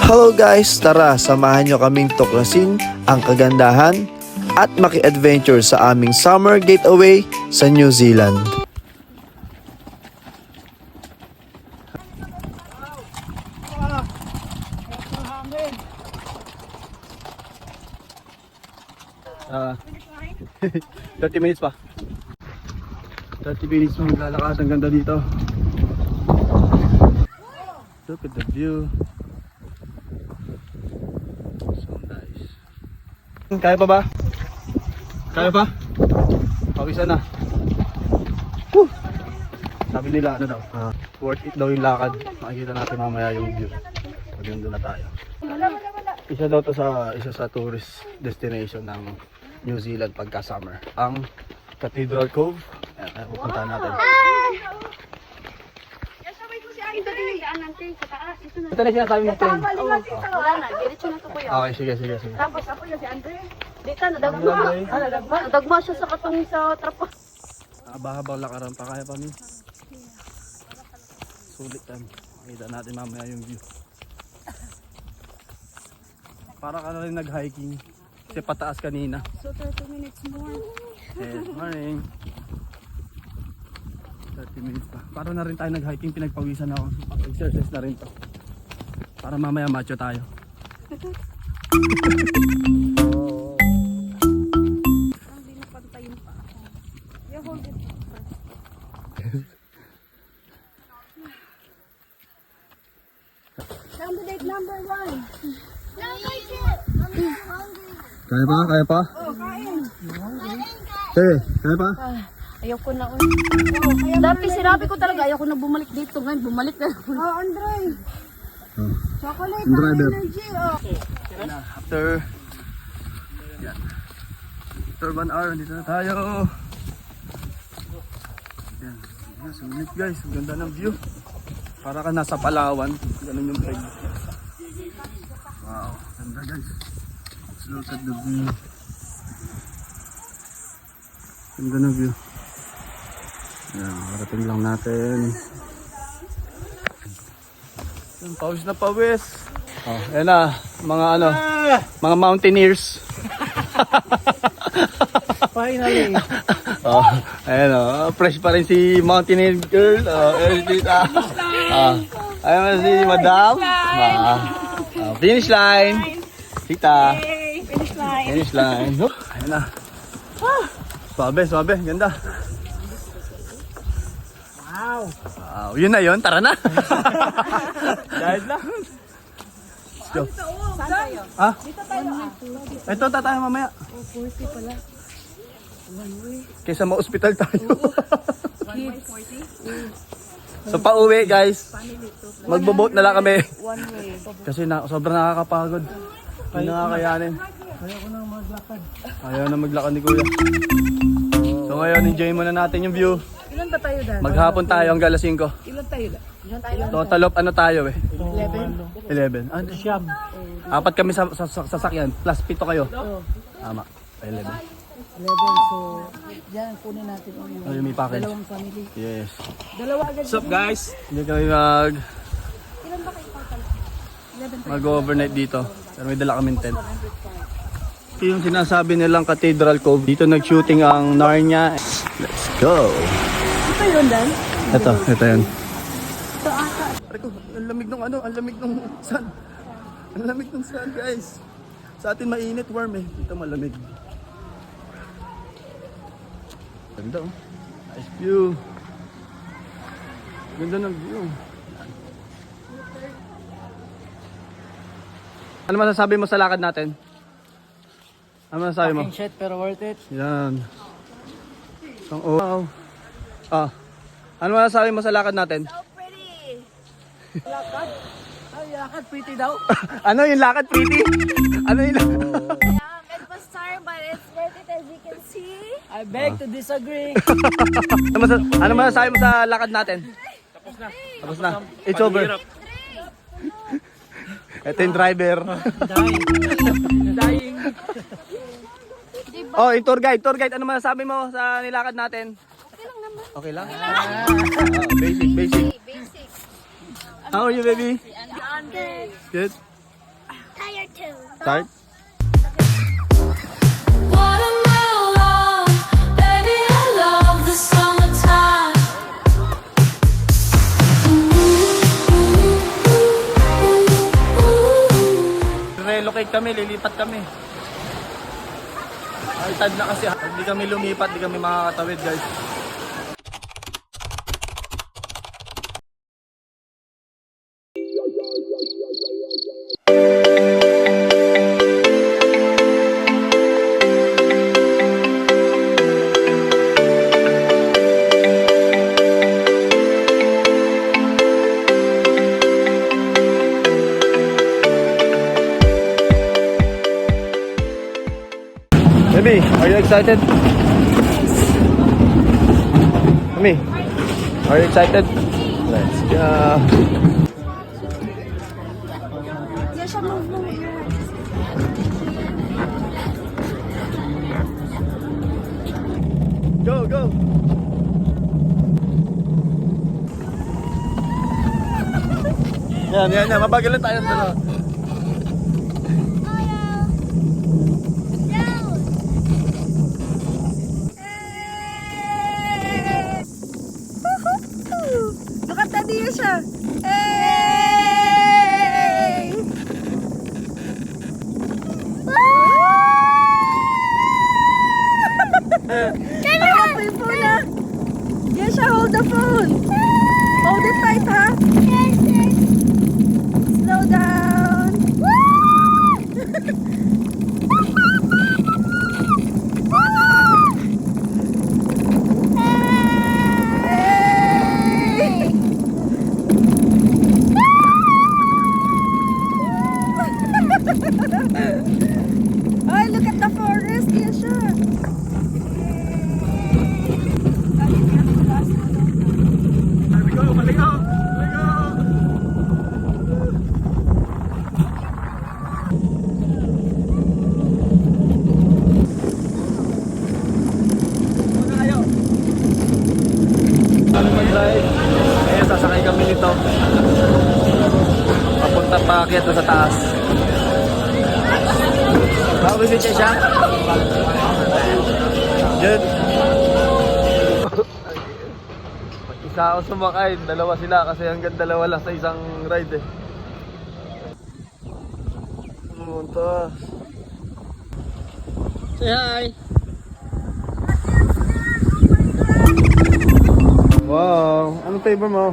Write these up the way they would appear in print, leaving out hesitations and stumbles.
Hello guys, tara samahan nyo kaming tuklasin ang kagandahan at maki-adventure sa aming summer getaway sa New Zealand. Ah, 30 minutes pa. 30 minutes mo maglalakad ang ganda dito. Look at the view. So nice. Kaya pa ba? Kaya pa? Pawisan na. Woo! Sabi nila ano daw, worth it daw yung lakad. Makikita natin mamaya yung view. Pag yun doon na tayo. Isa daw to sa tourist destination ng New Zealand pagka summer. Ang Cathedral Cove. Ayan, pupuntahan natin. Ito na sinasabi mo plane. Wala na, diretso na to kuya. Okay, sige. Tapos ako na si Andre. Dito, nadagma siya sa katong sa trapo. Haba-habang lakaran pa, kaya pa min. Sulit yan. Makita natin mamaya yung view. Para ka na rin nag-hiking. Kasi pataas kanina. So 30 minutes more. Yes, morning. 30 minutes pa. Para na rin tayo nag-hiking, pinagpawisan ako. Exercise na rin to. Para mamaya macho tayo. Hindi na pantayin pa ako. You hold it first. Candidate number 1. Kaya pa? Kaya pa? Oh, kain. Kaya pa? Ayoko na. Dati sinabi ko talaga, ayoko na bumalik dito. Ngayon, bumalik na. Oh, Andre. Chocolate Yung driver. energy. Oh. After 1 hour, dito na tayo. Yan. Sulit guys, ang ganda ng view. Para ka nasa Palawan. Ganun yung peg. Wow, ganda guys. Let's look at the view. Ganda ng view. Yan, marating lang natin. Yan, pawis na pawis. Oh, yan na, mga mountaineers. Finally. Oh, ayan oh, fresh pa rin si mountaineer girl. Oh, tita. Ayan na si madam. Finish line. Tita. Finish line. Oh, ayan na. Swabe, ganda. Wow. Wow, yun na yun, tara na. Dahil na. Let's go. Saan tayo? Ah? Ito tayo mamaya. Oh, 40 pala. Kaysa ma-hospital tayo. So pauwi guys. Magbo-boat na lang kami. One way. Kasi sobrang nakakapagod. Hindi nakakayanin. Ayaw na maglakad ni kuya. So ngayon, enjoy muna natin yung view. Ilan ba tayo dahil? Maghapon tayo hanggang alas 5. Ilan tayo dahil? Ilan tayo? Total of ano tayo 11? 11. Ano? Siyam. Apat kami sa sasakyan. Plus 7 kayo. Tama. 11. 11, so yan, kunin natin yung Oh, yung may package. dalawang family. Yes. Dalawa agad. What's up guys? Hindi kami Ilan ba kayo total? 11 mag-overnight dito. Pero may dala kaming tent. Ito yung sinasabi nilang Cathedral Cove. Dito nag-shooting ang Narnia. Let's go! Ito yun, Dan? Ito yun. Ito ata. Ariko, ang lamig ng ang lamig ng sun. Ang lamig ng sun, guys. Sa atin mainit, warm eh. Dito malamig. Ganda oh. Nice view. Ganda ng view. Ano masasabi mo sa lakad natin? Ano masasabi mo? Fucking shit pero worth it. Yan. Ang wow. Ano masasabi mo sa lakad natin? So pretty! Lakad? Ay, lakad pretty daw. Ano yung lakad, pretty? Ano yung lakad? It was tiring but it's worth it as you can see. I beg to disagree. Ano masasabi mo sa lakad natin? Tapos na. It's over. Ito yung driver. Dying. Oh, yung tour guide. Ano masasabi mo sa nilakad natin? Okay lang? Basic. Basic. How are you, baby? Good. Good? Start? Watermelon, baby, I love the summertime. Relocate kami, lilipat kami. Altad na kasi. Pag di kami lumipat, di kami makakatawid guys. Baby, are you excited? Mami, are you excited? Let's go. Yan siya move. Go, go. Yan. Mabagal lang tayo dalawa. Look at Daddy siya. Hey! Hold the phone na. Yes, siya, hold the phone. Hold it tight, ha? Slow down. Hey! Ay, look at the forest. Yes, siya. Mag-drive. Ngayon, sasakay kami nito. Papunta pa akyat doon sa taas. Makabisit siya? Diyan. Isa ako sumakay, dalawa sila kasi hanggang dalawa lang sa isang ride eh. Pumunta. Say hi! Wow! Anong flavor mo?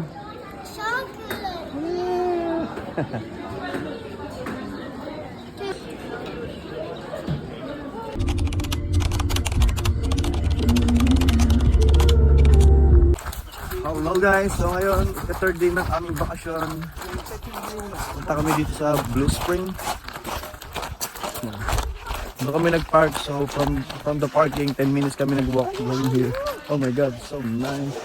Hello guys! So ngayon, the third day ng aming bakasyon. Punta kami dito sa Blue Spring. Doon kami nag-park. So from the parking, 10 minutes kami nag-walk from here. Oh my god, so nice.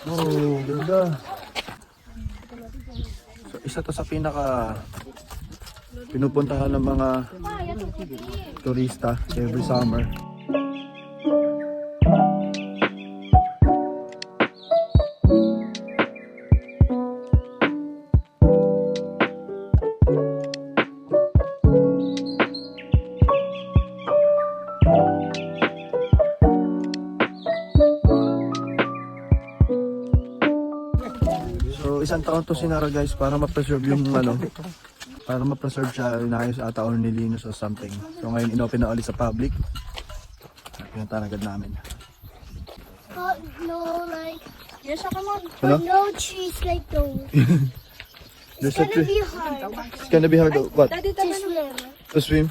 Oh, ganda. So isa to sa pinaka pinupuntahan ng mga turista every summer. So isang taon to sinara guys para ma-preserve yung para ma-preserve siya, inayos ata or nilinos or something. So ngayon inopen na ulit sa public. Pinuntahan agad namin. No, like, Yes, siya, come on. Hello? no trees like those. There's It's a gonna tree. be hard It's gonna be hard what? Daddy, to swim. To swim?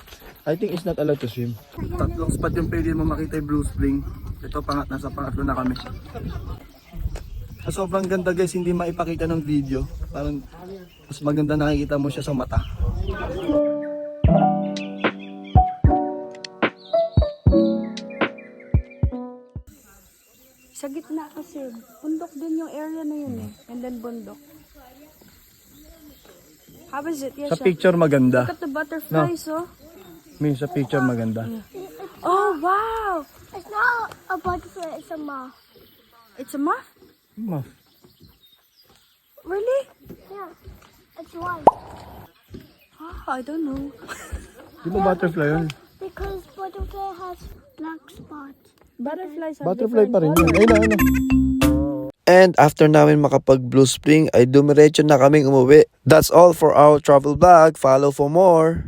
I think it's not allowed to swim. Tatlong spot yung pwede mo makita yung Blue Spring. Ito nasa pangatlo na kami. Sa sobrang ganda guys, hindi maipakita ng video. Parang mas maganda nakikita mo siya sa mata. Sa gitna kasi, bundok din yung area na yun eh. And then bundok. How is it? Yes, Sa siya. picture maganda. Look at the butterflies, oh. Min, sa picture maganda. Oh, wow! It's not a butterfly, it's a moth. It's a moth? Moth. Really? Yeah. It's white. I don't know. Di ba butterfly yun? Because butterfly has black spots. Butterflies have Butterfly different pa rin yun. colors. Ayun na, ayun na. And after namin makapag Blue Spring ay dumiretso na kaming umuwi. That's all for our travel vlog. Follow for more.